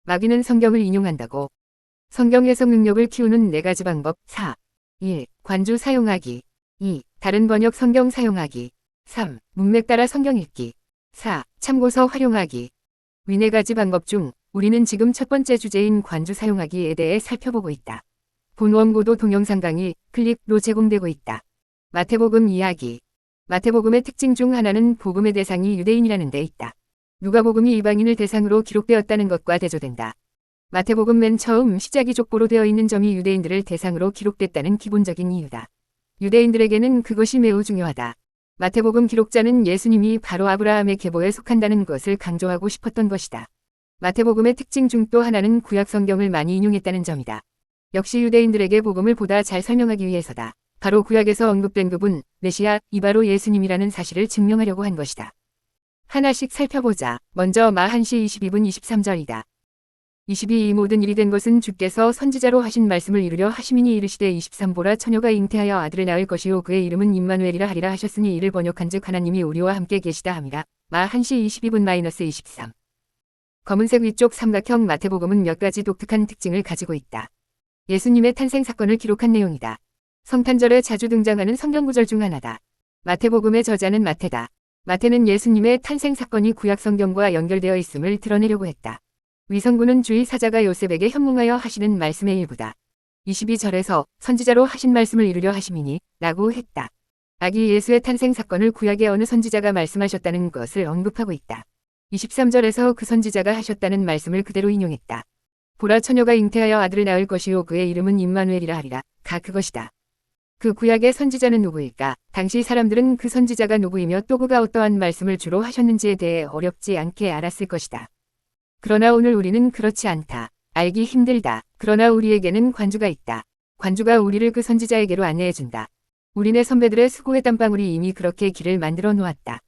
마귀는 성경을 인용한다고. 성경 해석 능력을 키우는 4가지 방법. 4. 1. 관주 사용하기. 2. 다른 번역 성경 사용하기. 3. 문맥 따라 성경 읽기. 4. 참고서 활용하기. 위 4가지 방법 중 우리는 지금 첫 번째 주제인 관주 사용하기에 대해 살펴보고 있다. 본 원고도 동영상 강의 클릭로 제공되고 있다. 마태복음 이야기. 마태복음의 특징 중 하나는 복음의 대상이 유대인이라는 데 있다. 누가복음이 이방인을 대상으로 기록되었다는 것과 대조된다. 마태복음 맨 처음 시작이 족보로 되어 있는 점이 유대인들을 대상으로 기록됐다는 기본적인 이유다. 유대인들에게는 그것이 매우 중요하다. 마태복음 기록자는 예수님이 바로 아브라함의 계보에 속한다는 것을 강조하고 싶었던 것이다. 마태복음의 특징 중 또 하나는 구약 성경을 많이 인용했다는 점이다. 역시 유대인들에게 복음을 보다 잘 설명하기 위해서다. 바로 구약에서 언급된 그분, 메시아, 이 바로 예수님이라는 사실을 증명하려고 한 것이다. 하나씩 살펴보자. 먼저 마 1시 22분 23절이다. 22. 이 모든 일이 된 것은 주께서 선지자로 하신 말씀을 이루려 하심이니 이르시되 23. 보라 처녀가 잉태하여 아들을 낳을 것이요 그의 이름은 임마누엘이라 하리라 하셨으니 이를 번역한즉 하나님이 우리와 함께 계시다 함이라. 마 1시 22분 - 23. 검은색 위쪽 삼각형 마태복음은 몇 가지 독특한 특징을 가지고 있다. 예수님의 탄생 사건을 기록한 내용이다. 성탄절에 자주 등장하는 성경구절 중 하나다. 마태복음의 저자는 마태다. 마태는 예수님의 탄생 사건이 구약 성경과 연결되어 있음을 드러내려고 했다. 위성구는 주의 사자가 요셉에게 현몽하여 하시는 말씀의 일부다. 22절에서 선지자로 하신 말씀을 이루려 하심이니 라고 했다. 아기 예수의 탄생 사건을 구약의 어느 선지자가 말씀하셨다는 것을 언급하고 있다. 23절에서 그 선지자가 하셨다는 말씀을 그대로 인용했다. 보라 처녀가 잉태하여 아들을 낳을 것이요 그의 이름은 임마누엘이라 하리라. 가 그것이다. 그 구약의 선지자는 누구일까? 당시 사람들은 그 선지자가 누구이며 또 그가 어떠한 말씀을 주로 하셨는지에 대해 어렵지 않게 알았을 것이다. 그러나 오늘 우리는 그렇지 않다. 알기 힘들다. 그러나 우리에게는 관주가 있다. 관주가 우리를 그 선지자에게로 안내해준다. 우리네 선배들의 수고의 땀방울이 이미 그렇게 길을 만들어 놓았다.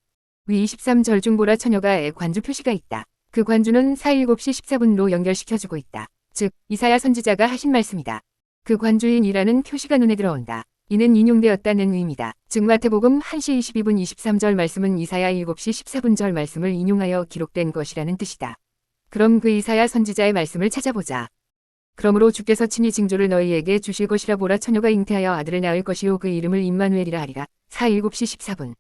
위 23절 중 보라 처녀가의 관주 표시가 있다. 그 관주는 7시 14분로 연결시켜주고 있다. 즉 이사야 선지자가 하신 말씀이다. 그 관주인이라는 표시가 눈에 들어온다. 이는 인용되었다는 의미다. 즉 마태복음 1시 22분 23절 말씀은 이사야 7시 14분절 말씀을 인용하여 기록된 것이라는 뜻이다. 그럼 그 이사야 선지자의 말씀을 찾아보자. 그러므로 주께서 친히 징조를 너희에게 주실 것이라 보라 처녀가 잉태하여 아들을 낳을 것이요 그 이름을 임마누엘이라 하리라. 7시 14분.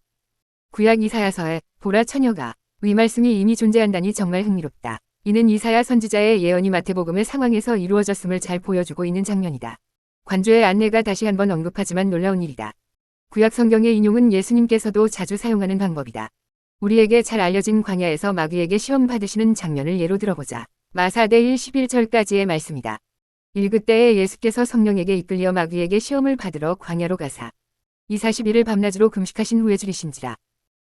구약 이사야서에 보라 처녀가 위 말씀이 이미 존재한다니 정말 흥미롭다. 이는 이사야 선지자의 예언이 마태복음의 상황에서 이루어졌음을 잘 보여주고 있는 장면이다. 관주의 안내가 다시 한번 언급하지만 놀라운 일이다. 구약 성경의 인용은 예수님께서도 자주 사용하는 방법이다. 우리에게 잘 알려진 광야에서 마귀에게 시험 받으시는 장면을 예로 들어보자. 마사대 1 11절까지의 말씀이다. 그때에 예수께서 성령에게 이끌려 마귀에게 시험을 받으러 광야로 가사 40일을 밤낮으로 금식하신 후에 줄이신지라.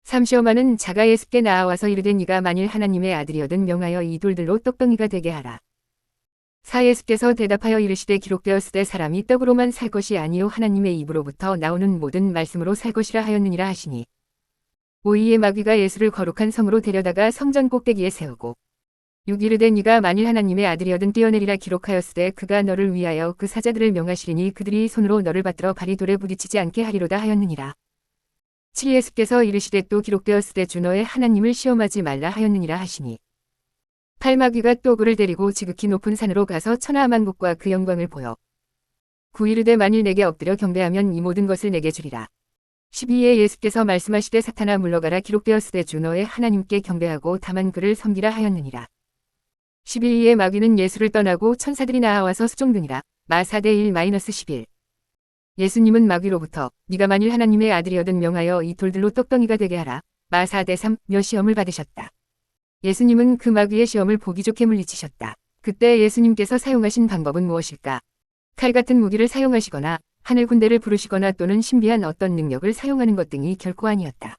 삼시오마는 자가 예수께 나아와서 이르되 네가 만일 하나님의 아들이거든 명하여 이 돌들로 떡덩이가 되게 하라. 예수께서 대답하여 이르시되 기록되었으되 사람이 떡으로만 살 것이 아니요 하나님의 입으로부터 나오는 모든 말씀으로 살 것이라 하였느니라 하시니. 5이에 마귀가 예수를 거룩한 성으로 데려다가 성전 꼭대기에 세우고 6 이르되 네가 만일 하나님의 아들이거든 뛰어내리라 기록하였으되 그가 너를 위하여 그 사자들을 명하시리니 그들이 손으로 너를 받들어 발이 돌에 부딪히지 않게 하리로다 하였느니라. 7 예수께서 이르시되 또 기록되었으되 주 너의 하나님을 시험하지 말라 하였느니라 하시니. 8 마귀가 또 그를 데리고 지극히 높은 산으로 가서 천하만국과 그 영광을 보여 9 이르되 만일 내게 엎드려 경배하면 이 모든 것을 내게 주리라. 12에 예수께서 말씀하시되 사탄아 물러가라 기록되었으되 주 너의 하나님께 경배하고 다만 그를 섬기라 하였느니라. 11에 마귀는 예수를 떠나고 천사들이 나아와서 수종드니라. 마사대 1-11. 예수님은 마귀로부터 네가 만일 하나님의 아들이거든 명하여 이 돌들로 떡덩이가 되게 하라. 마사대 3몇 시험을 받으셨다. 예수님은 그 마귀의 시험을 보기 좋게 물리치셨다. 그때 예수님께서 사용하신 방법은 무엇일까? 칼 같은 무기를 사용하시거나 하늘 군대를 부르시거나 또는 신비한 어떤 능력을 사용하는 것 등이 결코 아니었다.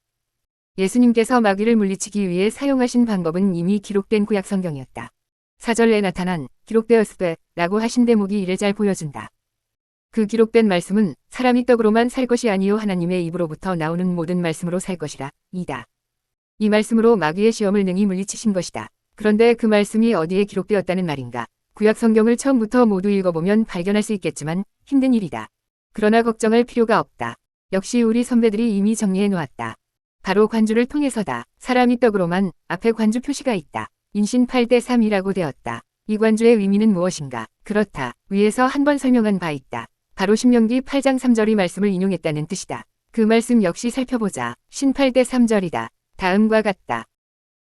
예수님께서 마귀를 물리치기 위해 사용하신 방법은 이미 기록된 구약 성경이었다. 4절에 나타난 기록되었으되 라고 하신 대목이 이를 잘 보여준다. 그 기록된 말씀은 사람이 떡으로만 살 것이 아니요 하나님의 입으로부터 나오는 모든 말씀으로 살 것이라 이다. 이 말씀으로 마귀의 시험을 능히 물리치신 것이다. 그런데 그 말씀이 어디에 기록되었다는 말인가? 구약 성경을 처음부터 모두 읽어보면 발견할 수 있겠지만 힘든 일이다. 그러나 걱정할 필요가 없다. 역시 우리 선배들이 이미 정리해 놓았다. 바로 관주를 통해서다. 사람이 떡으로만 앞에 관주 표시가 있다. 인신 8대 3이라고 되었다. 이 관주의 의미는 무엇인가? 그렇다. 위에서 한번 설명한 바 있다. 바로 신명기 8장 3절 이 말씀을 인용했다는 뜻이다. 그 말씀 역시 살펴보자. 신 8대 3절이다. 다음과 같다.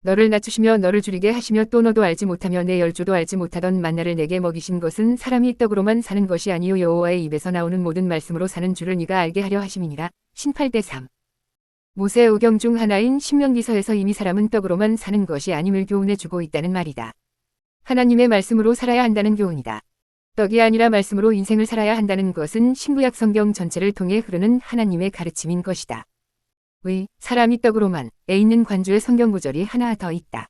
너를 낮추시며 너를 줄이게 하시며 또 너도 알지 못하며 내 열조도 알지 못하던 만나를 내게 먹이신 것은 사람이 떡으로만 사는 것이 아니요 여호와의 입에서 나오는 모든 말씀으로 사는 줄을 네가 알게 하려 하심이니라. 신 8대 3. 모세 오경 중 하나인 신명기서에서 이미 사람은 떡으로만 사는 것이 아님을 교훈해주고 있다는 말이다. 하나님의 말씀으로 살아야 한다는 교훈이다. 떡이 아니라 말씀으로 인생을 살아야 한다는 것은 신구약 성경 전체를 통해 흐르는 하나님의 가르침인 것이다. 사람이 떡으로만 에 있는 관주의 성경 구절이 하나 더 있다.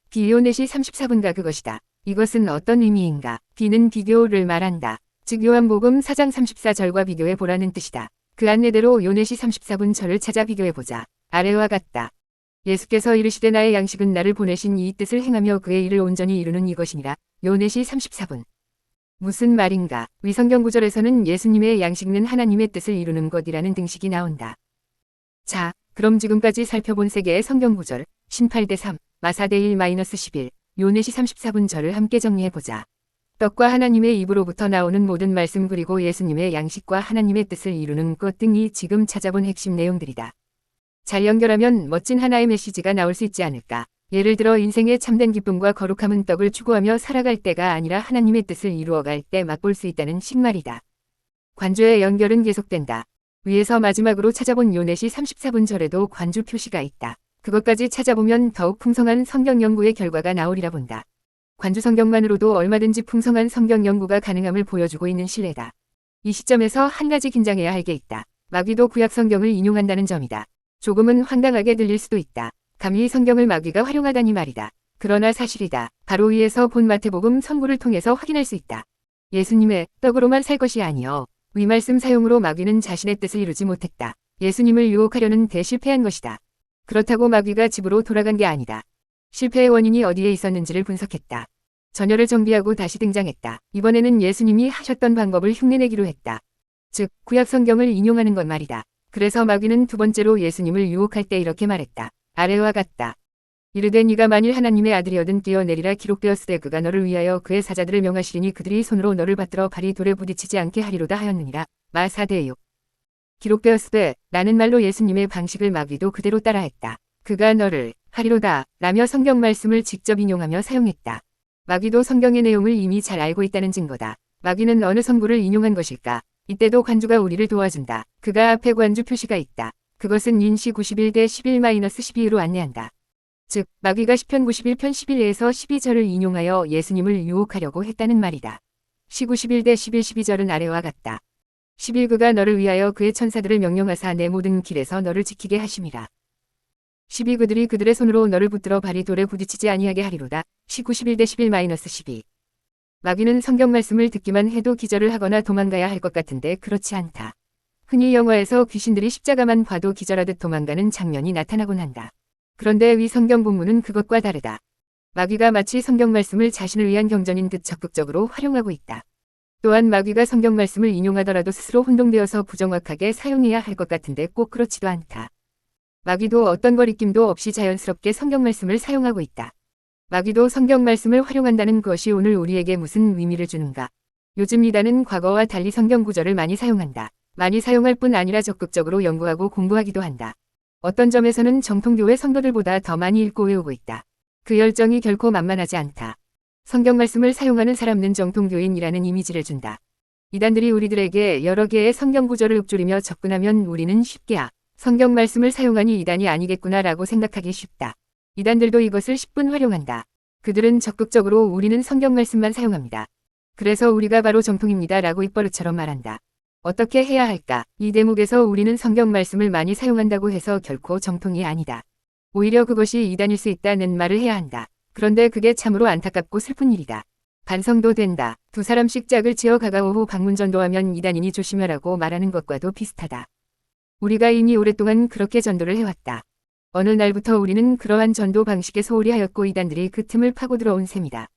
비요넷이 34분가 그것이다. 이것은 어떤 의미인가? 비는 비교를 말한다. 즉 요한복음 4장 34절과 비교해 보라는 뜻이다. 그 안내대로 요넷이 34분 절을 찾아 비교해보자. 아래와 같다. 예수께서 이르시되 나의 양식은 나를 보내신 이 뜻을 행하며 그의 일을 온전히 이루는 이것이니라. 요넷이 34분. 무슨 말인가? 위 성경 구절에서는 예수님의 양식은 하나님의 뜻을 이루는 것이라는 등식이 나온다. 자, 그럼 지금까지 살펴본 세 개의 성경 구절, 신 8대 3, 마사대 1-11, 요넷이 34분 절을 함께 정리해보자. 떡과 하나님의 입으로부터 나오는 모든 말씀 그리고 예수님의 양식과 하나님의 뜻을 이루는 것 등이 지금 찾아본 핵심 내용들이다. 잘 연결하면 멋진 하나의 메시지가 나올 수 있지 않을까. 예를 들어 인생의 참된 기쁨과 거룩함은 떡을 추구하며 살아갈 때가 아니라 하나님의 뜻을 이루어갈 때 맛볼 수 있다는 식말이다. 관주의 연결은 계속된다. 위에서 마지막으로 찾아본 요넷이 34분 절에도 관주 표시가 있다. 그것까지 찾아보면 더욱 풍성한 성경 연구의 결과가 나오리라 본다. 관주 성경만으로도 얼마든지 풍성한 성경 연구가 가능함을 보여주고 있는 신뢰다. 이 시점에서 한 가지 긴장해야 할 게 있다. 마귀도 구약 성경을 인용한다는 점이다. 조금은 황당하게 들릴 수도 있다. 감히 성경을 마귀가 활용하다니 말이다. 그러나 사실이다. 바로 위에서 본 마태복음 선구를 통해서 확인할 수 있다. 예수님의 떡으로만 살 것이 아니요. 위 말씀 사용으로 마귀는 자신의 뜻을 이루지 못했다. 예수님을 유혹하려는 데 실패한 것이다. 그렇다고 마귀가 집으로 돌아간 게 아니다. 실패의 원인이 어디에 있었는지를 분석했다. 전열을 정비하고 다시 등장했다. 이번에는 예수님이 하셨던 방법을 흉내내기로 했다. 즉, 구약 성경을 인용하는 것 말이다. 그래서 마귀는 두 번째로 예수님을 유혹할 때 이렇게 말했다. 아래와 같다. 이르되 네가 만일 하나님의 아들이어든 뛰어내리라 기록되었으되 그가 너를 위하여 그의 사자들을 명하시리니 그들이 손으로 너를 받들어 발이 돌에 부딪히지 않게 하리로다 하였느니라. 마사대 6. 기록되었으되 라는 말로 예수님의 방식을 마귀도 그대로 따라했다. 그가 너를 하리로다 라며 성경 말씀을 직접 인용하며 사용했다. 마귀도 성경의 내용을 이미 잘 알고 있다는 증거다. 마귀는 어느 선구를 인용한 것일까? 이때도 관주가 우리를 도와준다. 그가 앞에 관주 표시가 있다. 그것은 인시 91대 11-12로 안내한다. 즉, 마귀가 시편 91편 11에서 12절을 인용하여 예수님을 유혹하려고 했다는 말이다. 시 91대 11-12절은 아래와 같다. 11 그가 너를 위하여 그의 천사들을 명령하사 내 모든 길에서 너를 지키게 하심이라. 12 그들이 그들의 손으로 너를 붙들어 발이 돌에 부딪히지 아니하게 하리로다. 시 91대 11-12. 마귀는 성경 말씀을 듣기만 해도 기절을 하거나 도망가야 할 것 같은데 그렇지 않다. 흔히 영화에서 귀신들이 십자가만 봐도 기절하듯 도망가는 장면이 나타나곤 한다. 그런데 위 성경 본문은 그것과 다르다. 마귀가 마치 성경 말씀을 자신을 위한 경전인 듯 적극적으로 활용하고 있다. 또한 마귀가 성경 말씀을 인용하더라도 스스로 혼동되어서 부정확하게 사용해야 할 것 같은데 꼭 그렇지도 않다. 마귀도 어떤 거리낌도 없이 자연스럽게 성경 말씀을 사용하고 있다. 마귀도 성경 말씀을 활용한다는 것이 오늘 우리에게 무슨 의미를 주는가? 요즘 이단은 과거와 달리 성경 구절을 많이 사용한다. 많이 사용할 뿐 아니라 적극적으로 연구하고 공부하기도 한다. 어떤 점에서는 정통교회 성도들보다 더 많이 읽고 외우고 있다. 그 열정이 결코 만만하지 않다. 성경 말씀을 사용하는 사람은 정통교인이라는 이미지를 준다. 이단들이 우리들에게 여러 개의 성경 구절을 읊조리며 접근하면 우리는 쉽게 성경 말씀을 사용하니 이단이 아니겠구나라고 생각하기 쉽다. 이단들도 이것을 10분 활용한다. 그들은 적극적으로 우리는 성경 말씀만 사용합니다. 그래서 우리가 바로 정통입니다 라고 입버릇처럼 말한다. 어떻게 해야 할까? 이 대목에서 우리는 성경 말씀을 많이 사용한다고 해서 결코 정통이 아니다. 오히려 그것이 이단일 수 있다는 말을 해야 한다. 그런데 그게 참으로 안타깝고 슬픈 일이다. 반성도 된다. 두 사람씩 짝을 지어 가까워 후 방문전도하면 이단이니 조심하라고 말하는 것과도 비슷하다. 우리가 이미 오랫동안 그렇게 전도를 해왔다. 어느 날부터 우리는 그러한 전도 방식에 소홀히 하였고 이단들이 그 틈을 파고 들어온 셈이다.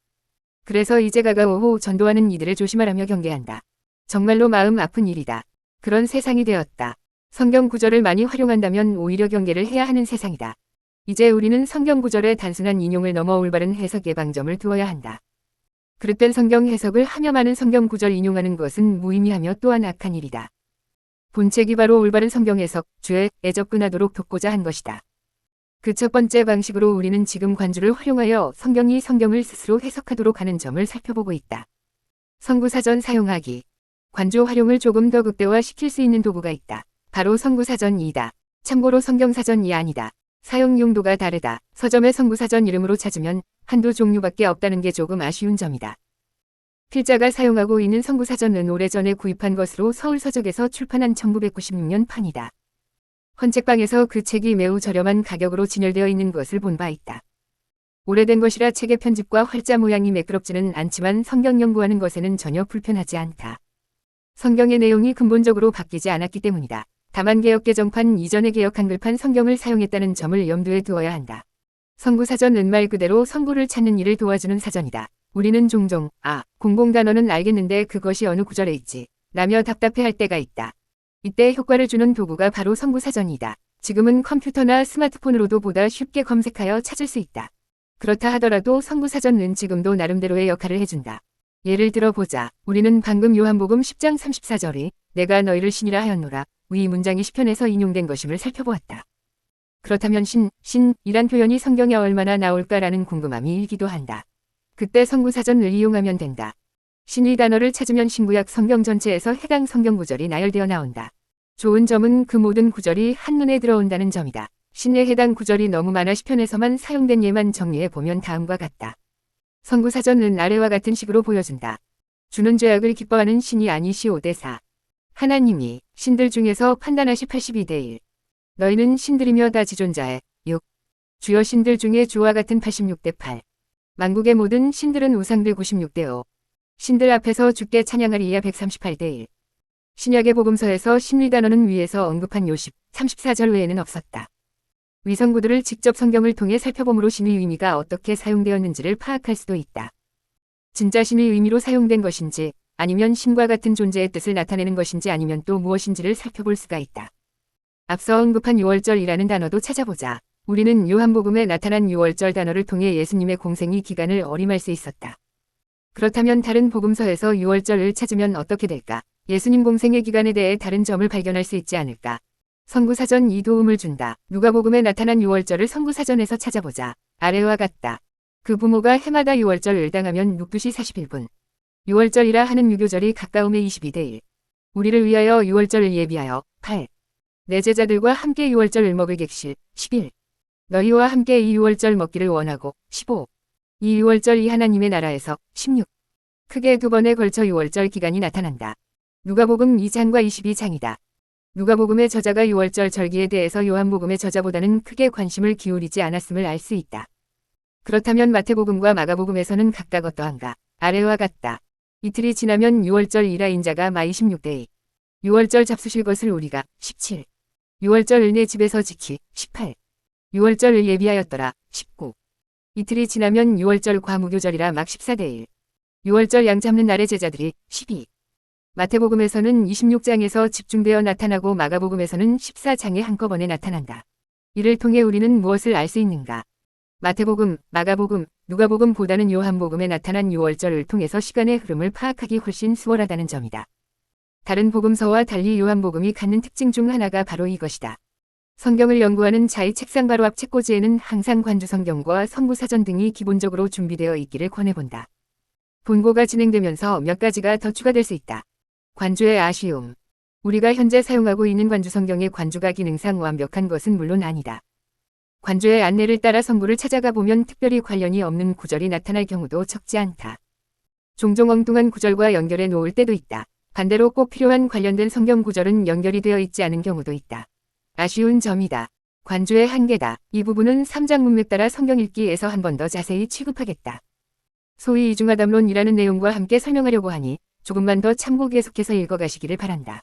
그래서 이제 가까워 후 전도하는 이들을 조심하라며 경계한다. 정말로 마음 아픈 일이다. 그런 세상이 되었다. 성경 구절을 많이 활용한다면 오히려 경계를 해야 하는 세상이다. 이제 우리는 성경 구절의 단순한 인용을 넘어 올바른 해석의 방점을 두어야 한다. 그릇된 성경 해석을 하며 많은 성경 구절 인용하는 것은 무의미하며 또한 악한 일이다. 본책이 바로 올바른 성경 해석, 주에 접근하도록 돕고자 한 것이다. 그 첫 번째 방식으로 우리는 지금 관주를 활용하여 성경이 성경을 스스로 해석하도록 하는 점을 살펴보고 있다. 성구사전 사용하기. 관주 활용을 조금 더 극대화시킬 수 있는 도구가 있다. 바로 성구사전이다. 참고로 성경사전이 아니다. 사용 용도가 다르다. 서점의 성구사전 이름으로 찾으면 한두 종류밖에 없다는 게 조금 아쉬운 점이다. 필자가 사용하고 있는 성구사전은 오래전에 구입한 것으로 서울서적에서 출판한 1996년 판이다. 헌책방에서 그 책이 매우 저렴한 가격으로 진열되어 있는 것을 본 바 있다. 오래된 것이라 책의 편집과 활자 모양이 매끄럽지는 않지만 성경 연구하는 것에는 전혀 불편하지 않다. 성경의 내용이 근본적으로 바뀌지 않았기 때문이다. 다만 개역개정판 이전의 개역 한글판 성경을 사용했다는 점을 염두에 두어야 한다. 성구사전은 말 그대로 성구를 찾는 일을 도와주는 사전이다. 우리는 종종 공공단어는 알겠는데 그것이 어느 구절에 있지 라며 답답해할 때가 있다. 이때 효과를 주는 도구가 바로 성구사전이다. 지금은 컴퓨터나 스마트폰으로도 보다 쉽게 검색하여 찾을 수 있다. 그렇다 하더라도 성구사전은 지금도 나름대로의 역할을 해준다. 예를 들어 보자. 우리는 방금 요한복음 10장 34절이 내가 너희를 신이라 하였노라 위 문장이 시편에서 인용된 것임을 살펴보았다. 그렇다면 신이란 표현이 성경에 얼마나 나올까라는 궁금함이 일기도 한다. 그때 성구사전을 이용하면 된다. 신의 단어를 찾으면 신구약 성경 전체에서 해당 성경 구절이 나열되어 나온다. 좋은 점은 그 모든 구절이 한눈에 들어온다는 점이다. 신에 해당 구절이 너무 많아 시편에서만 사용된 예만 정리해 보면 다음과 같다. 성구사전은 아래와 같은 식으로 보여준다. 주는 죄악을 기뻐하는 신이 아니시 5대4. 하나님이 신들 중에서 판단하시 82대1. 너희는 신들이며 다 지존자에 6. 주여 신들 중에 주와 같은 86대8. 만국의 모든 신들은 우상들 96대5. 신들 앞에서 주께 찬양하리야 138대1. 신약의 복음서에서 신의 단어는 위에서 언급한 요십 34절 외에는 없었다. 위성구들을 직접 성경을 통해 살펴봄으로 신의 의미가 어떻게 사용되었는지를 파악할 수도 있다. 진짜 신의 의미로 사용된 것인지 아니면 신과 같은 존재의 뜻을 나타내는 것인지 아니면 또 무엇인지를 살펴볼 수가 있다. 앞서 언급한 6월절이라는 단어도 찾아보자. 우리는 요한복음에 나타난 6월절 단어를 통해 예수님의 공생의 기간을 어림할 수 있었다. 그렇다면 다른 복음서에서 6월절을 찾으면 어떻게 될까? 예수님 공생의 기간에 대해 다른 점을 발견할 수 있지 않을까? 성구사전이 도움을 준다. 누가복음에 나타난 6월절을 성구사전에서 찾아보자. 아래와 같다. 그 부모가 해마다 6월절을 당하면 2시 41분. 6월절이라 하는 유교절이 가까움에 22대1. 우리를 위하여 6월절을 예비하여 8. 내 제자들과 함께 6월절을 먹을 객실 11. 너희와 함께 이 6월절 먹기를 원하고 15. 이 6월절 이 하나님의 나라에서 16. 크게 두 번에 걸쳐 6월절 기간이 나타난다. 누가복음 2장과 22장이다. 누가복음의 저자가 6월절 절기에 대해서 요한복음의 저자보다는 크게 관심을 기울이지 않았음을 알 수 있다. 그렇다면 마태복음과 마가복음에서는 각각 어떠한가? 아래와 같다. 이틀이 지나면 6월절 인자가 마 26대2. 6월절 잡수실 것을 우리가 17. 6월절 내 집에서 지키 18. 6월절을 예비하였더라 19. 이틀이 지나면 6월절 과무교절이라 막 14대1. 6월절 양 잡는 날의 제자들이 12. 마태복음에서는 26장에서 집중되어 나타나고 마가복음에서는 14장에 한꺼번에 나타난다. 이를 통해 우리는 무엇을 알 수 있는가? 마태복음, 마가복음, 누가복음보다는 요한복음에 나타난 6월절을 통해서 시간의 흐름을 파악하기 훨씬 수월하다는 점이다. 다른 복음서와 달리 요한복음이 갖는 특징 중 하나가 바로 이것이다. 성경을 연구하는 자의 책상 바로 앞 책꽂이에는 항상 관주성경과 성구사전 등이 기본적으로 준비되어 있기를 권해본다. 본고가 진행되면서 몇 가지가 더 추가될 수 있다. 관주의 아쉬움. 우리가 현재 사용하고 있는 관주성경의 관주가 기능상 완벽한 것은 물론 아니다. 관주의 안내를 따라 성구를 찾아가 보면 특별히 관련이 없는 구절이 나타날 경우도 적지 않다. 종종 엉뚱한 구절과 연결해 놓을 때도 있다. 반대로 꼭 필요한 관련된 성경 구절은 연결이 되어 있지 않은 경우도 있다. 아쉬운 점이다. 관주의 한계다. 이 부분은 3장 문맥 따라 성경 읽기에서 한 번 더 자세히 취급하겠다. 소위 이중아담론이라는 내용과 함께 설명하려고 하니 조금만 더 참고 계속해서 읽어가시기를 바란다.